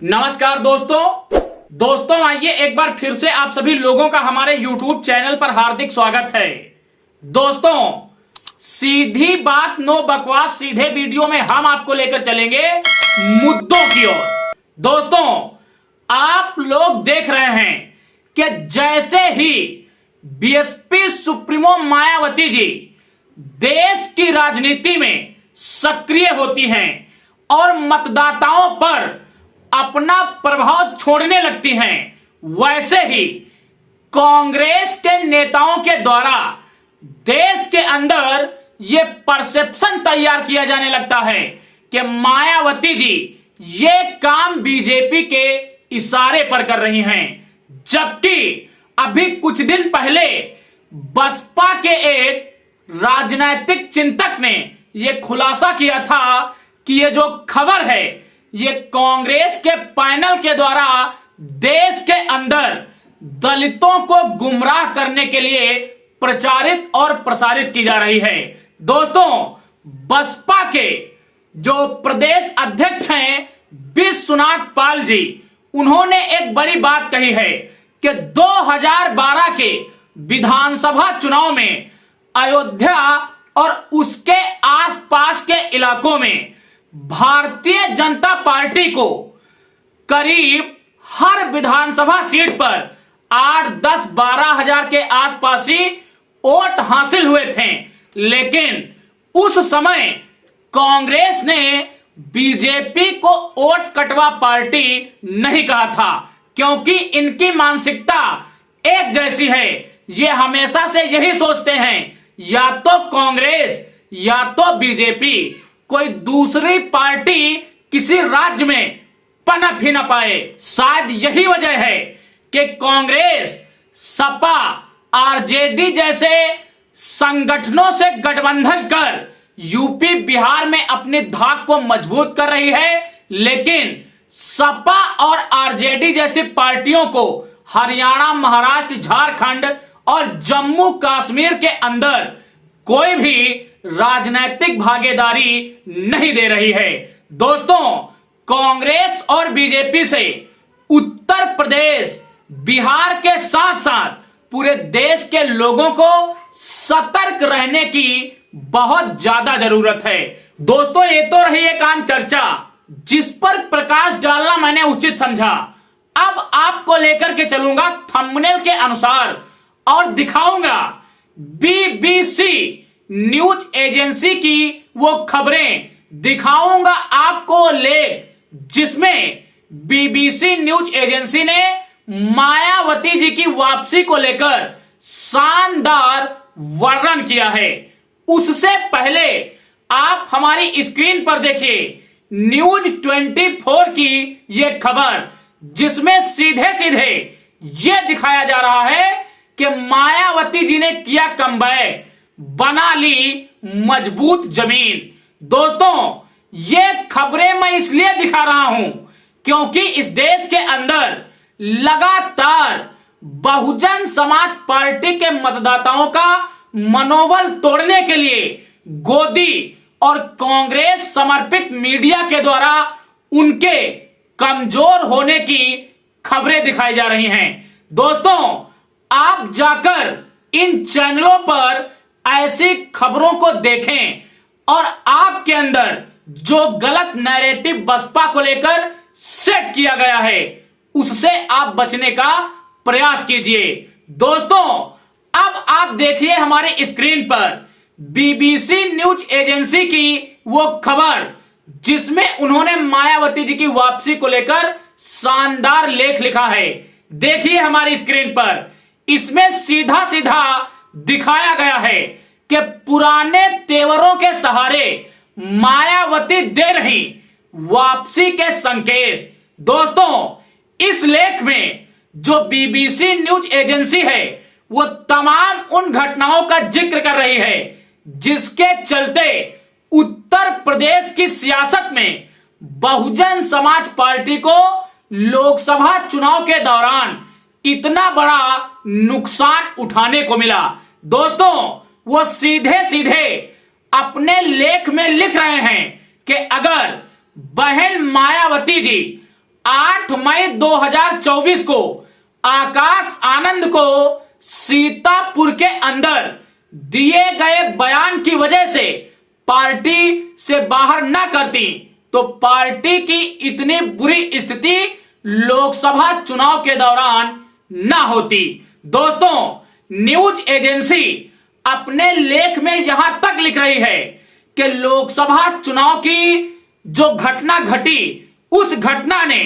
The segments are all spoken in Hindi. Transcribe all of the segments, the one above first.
नमस्कार दोस्तों आइए एक बार फिर से आप सभी लोगों का हमारे YouTube चैनल पर हार्दिक स्वागत है। दोस्तों सीधी बात नो बकवास सीधे वीडियो में हम आपको लेकर चलेंगे मुद्दों की ओर। दोस्तों आप लोग देख रहे हैं कि जैसे ही बीएसपी सुप्रीमो मायावती जी देश की राजनीति में सक्रिय होती हैं और मतदाताओं पर अपना प्रभाव छोड़ने लगती हैं, वैसे ही कांग्रेस के नेताओं के द्वारा देश के अंदर यह परसेप्शन तैयार किया जाने लगता है कि मायावती जी ये काम बीजेपी के इशारे पर कर रही हैं। जबकि अभी कुछ दिन पहले बसपा के एक राजनीतिक चिंतक ने यह खुलासा किया था कि ये जो खबर है ये कांग्रेस के पैनल के द्वारा देश के अंदर दलितों को गुमराह करने के लिए प्रचारित और प्रसारित की जा रही है। दोस्तों बसपा के जो प्रदेश अध्यक्ष हैं विश्वनाथ पाल जी, उन्होंने एक बड़ी बात कही है कि 2012 के विधानसभा चुनाव में अयोध्या और उसके आसपास के इलाकों में भारतीय जनता पार्टी को करीब हर विधानसभा सीट पर 8, 10, 12 हजार के आसपास ही वोट हासिल हुए थे। लेकिन उस समय कांग्रेस ने बीजेपी को वोट कटवा पार्टी नहीं कहा था, क्योंकि इनकी मानसिकता एक जैसी है। ये हमेशा से यही सोचते हैं या तो कांग्रेस या तो बीजेपी, कोई दूसरी पार्टी किसी राज्य में पनप ही न पाए। शायद यही वजह है कि कांग्रेस, सपा, आरजेडी जैसे संगठनों से गठबंधन कर यूपी बिहार में अपनी धाक को मजबूत कर रही है, लेकिन सपा और आरजेडी जैसी पार्टियों को हरियाणा, महाराष्ट्र, झारखंड और जम्मू कश्मीर के अंदर कोई भी राजनीतिक भागीदारी नहीं दे रही है। दोस्तों कांग्रेस और बीजेपी से उत्तर प्रदेश, बिहार के साथ साथ पूरे देश के लोगों को सतर्क रहने की बहुत ज्यादा जरूरत है। दोस्तों ये तो रही एक आम चर्चा जिस पर प्रकाश डालना मैंने उचित समझा। अब आपको लेकर के चलूंगा थंबनेल के अनुसार और दिखाऊंगा बीबीसी न्यूज एजेंसी की वो खबरें, दिखाऊंगा आपको लेख जिसमें बीबीसी न्यूज एजेंसी ने मायावती जी की वापसी को लेकर शानदार वर्णन किया है। उससे पहले आप हमारी स्क्रीन पर देखिए न्यूज 24 की ये खबर, जिसमें सीधे सीधे ये दिखाया जा रहा है कि मायावती जी ने किया कमबैक, बना ली मजबूत जमीन। दोस्तों ये खबरें मैं इसलिए दिखा रहा हूं क्योंकि इस देश के अंदर लगातार बहुजन समाज पार्टी के मतदाताओं का मनोबल तोड़ने के लिए गोदी और कांग्रेस समर्पित मीडिया के द्वारा उनके कमजोर होने की खबरें दिखाई जा रही हैं। दोस्तों आप जाकर इन चैनलों पर ऐसी खबरों को देखें और आपके अंदर जो गलत नैरेटिव बसपा को लेकर सेट किया गया है उससे आप बचने का प्रयास कीजिए। दोस्तों अब आप देखिए हमारे स्क्रीन पर बीबीसी न्यूज एजेंसी की वो खबर जिसमें उन्होंने मायावती जी की वापसी को लेकर शानदार लेख लिखा है। देखिए हमारी स्क्रीन पर, इसमें सीधा सीधा दिखाया गया है कि पुराने तेवरों के सहारे मायावती दे रही वापसी के संकेत। दोस्तों इस लेख में जो बीबीसी न्यूज एजेंसी है वो तमाम उन घटनाओं का जिक्र कर रही है जिसके चलते उत्तर प्रदेश की सियासत में बहुजन समाज पार्टी को लोकसभा चुनाव के दौरान इतना बड़ा नुकसान उठाने को मिला। दोस्तों वो सीधे सीधे अपने लेख में लिख रहे हैं कि अगर बहन मायावती जी 8 मई 2024 को आकाश आनंद को सीतापुर के अंदर दिए गए बयान की वजह से पार्टी से बाहर न करती तो पार्टी की इतनी बुरी स्थिति लोकसभा चुनाव के दौरान न होती। दोस्तों, न्यूज एजेंसी अपने लेख में यहां तक लिख रही है कि लोकसभा चुनाव की जो घटना घटी, उस घटना ने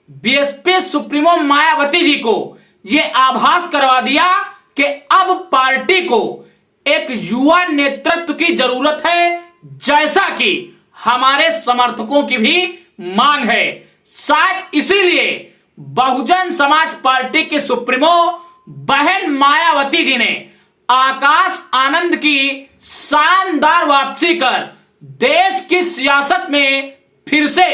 बीएसपी सुप्रीमो मायावती जी को यह आभास करवा दिया कि अब पार्टी को एक युवा नेतृत्व की जरूरत है, जैसा कि हमारे समर्थकों की भी मांग है। शायद इसीलिए बहुजन समाज पार्टी के सुप्रीमो बहन मायावती जी ने आकाश आनंद की शानदार वापसी कर देश की सियासत में फिर से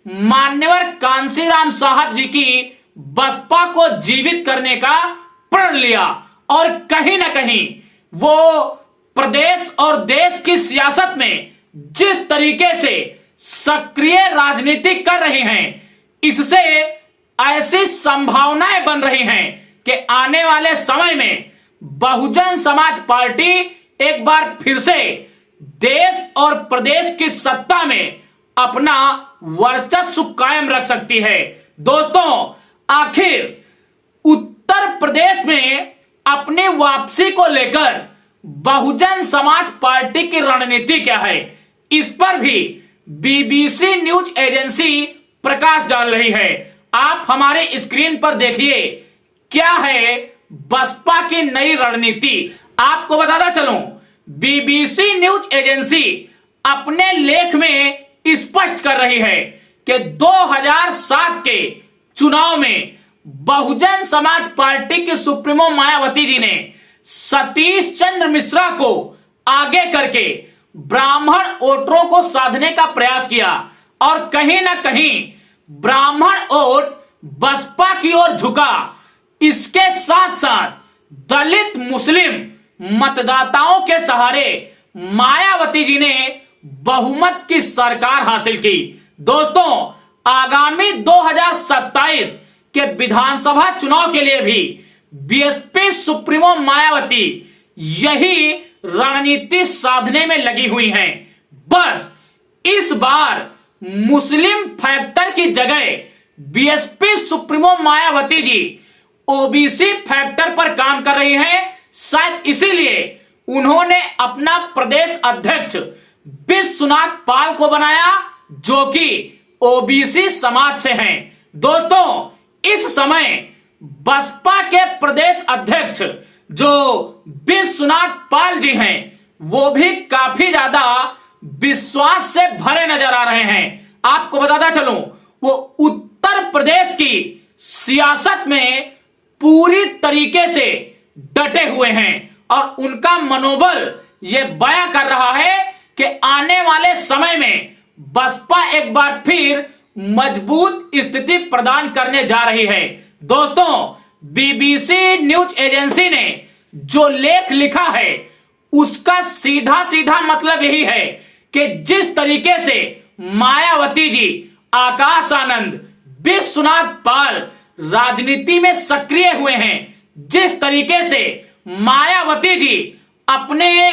मान्यवर कांशीराम साहब जी की बसपा को जीवित करने का प्रण लिया और कहीं ना कहीं वो प्रदेश और देश की सियासत में जिस तरीके से सक्रिय राजनीति कर रहे हैं, इससे ऐसी संभावनाएं बन रही हैं कि आने वाले समय में बहुजन समाज पार्टी एक बार फिर से देश और प्रदेश की सत्ता में अपना वर्चस्व कायम रख सकती है। दोस्तों, आखिर उत्तर प्रदेश में अपनी वापसी को लेकर बहुजन समाज पार्टी की रणनीति क्या है, इस पर भी बीबीसी न्यूज एजेंसी प्रकाश डाल रही है। आप हमारे स्क्रीन पर देखिए क्या है बसपा की नई रणनीति। आपको बताता चलूं, बीबीसी न्यूज एजेंसी अपने लेख में स्पष्ट कर रही है कि 2007 के चुनाव में बहुजन समाज पार्टी की सुप्रीमो मायावती जी ने सतीश चंद्र मिश्रा को आगे करके ब्राह्मण वोटरों को साधने का प्रयास किया और कहीं ना कहीं ब्राह्मण वोट बसपा की ओर झुका। इसके साथ साथ दलित मुस्लिम मतदाताओं के सहारे मायावती जी ने बहुमत की सरकार हासिल की। दोस्तों, आगामी 2027 के विधानसभा चुनाव के लिए भी बीएसपी सुप्रीमो मायावती यही रणनीति साधने में लगी हुई हैं। बस इस बार मुस्लिम फैक्टर की जगह BSP supremo Mayawati ji OBC factor पर काम कर रही हैं। शायद इसीलिए उन्होंने अपना प्रदेश अध्यक्ष विश्वनाथ पाल को बनाया, जो कि ओबीसी समाज से हैं। दोस्तों, इस समय बसपा के प्रदेश अध्यक्ष जो विश्वनाथ पाल जी हैं, वो भी काफी ज्यादा विश्वास से भरे नजर आ रहे हैं। आपको बताता चलूं, वो उत्तर प्रदेश की सियासत में पूरी तरीके से डटे हुए हैं और उनका मनोबल ये बयां कर रहा है कि आने वाले समय में बसपा एक बार फिर मजबूत स्थिति प्रदान करने जा रही है। दोस्तों, बीबीसी न्यूज एजेंसी ने जो लेख लिखा है उसका सीधा सीधा मतलब यही है कि जिस तरीके से मायावती जी, आकाश आनंद, विश्वनाथ पाल राजनीति में सक्रिय हुए हैं, जिस तरीके से मायावती जी अपने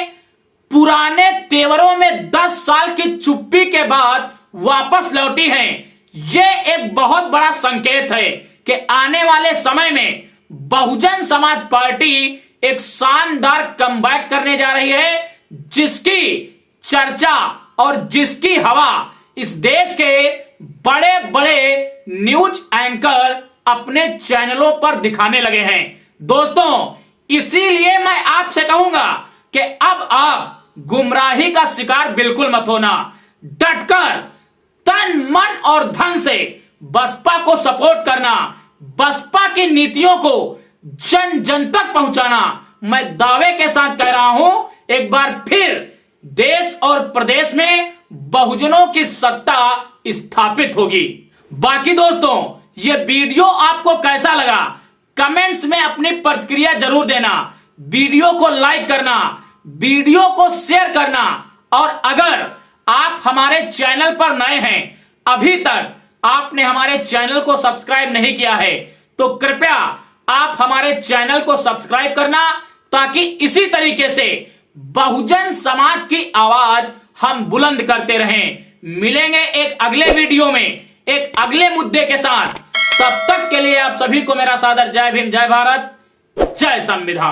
पुराने तेवरों में 10 साल की चुप्पी के बाद वापस लौटी हैं, यह एक बहुत बड़ा संकेत है कि आने वाले समय में बहुजन समाज पार्टी एक शानदार कमबैक करने जा रही है, जिसकी चर्चा और जिसकी हवा इस देश के बड़े बड़े न्यूज एंकर अपने चैनलों पर दिखाने लगे हैं। दोस्तों, इसीलिए मैं आपसे कहूंगा कि अब आप गुमराही का शिकार बिल्कुल मत होना। डटकर तन मन और धन से बसपा को सपोर्ट करना, बसपा की नीतियों को जन जन तक पहुंचाना। मैं दावे के साथ कह रहा हूं, एक बार फिर देश और प्रदेश में बहुजनों की सत्ता स्थापित होगी। बाकी दोस्तों, ये वीडियो आपको कैसा लगा कमेंट्स में अपनी प्रतिक्रिया जरूर देना। वीडियो को लाइक करना, वीडियो को शेयर करना और अगर आप हमारे चैनल पर नए हैं, अभी तक आपने हमारे चैनल को सब्सक्राइब नहीं किया है तो कृपया आप हमारे चैनल को सब्सक्राइब करना, ताकि इसी तरीके से बहुजन समाज की आवाज हम बुलंद करते रहें। मिलेंगे एक अगले वीडियो में एक अगले मुद्दे के साथ। तब तक के लिए आप सभी को मेरा सादर जय भीम, जय भारत, जय संविधान।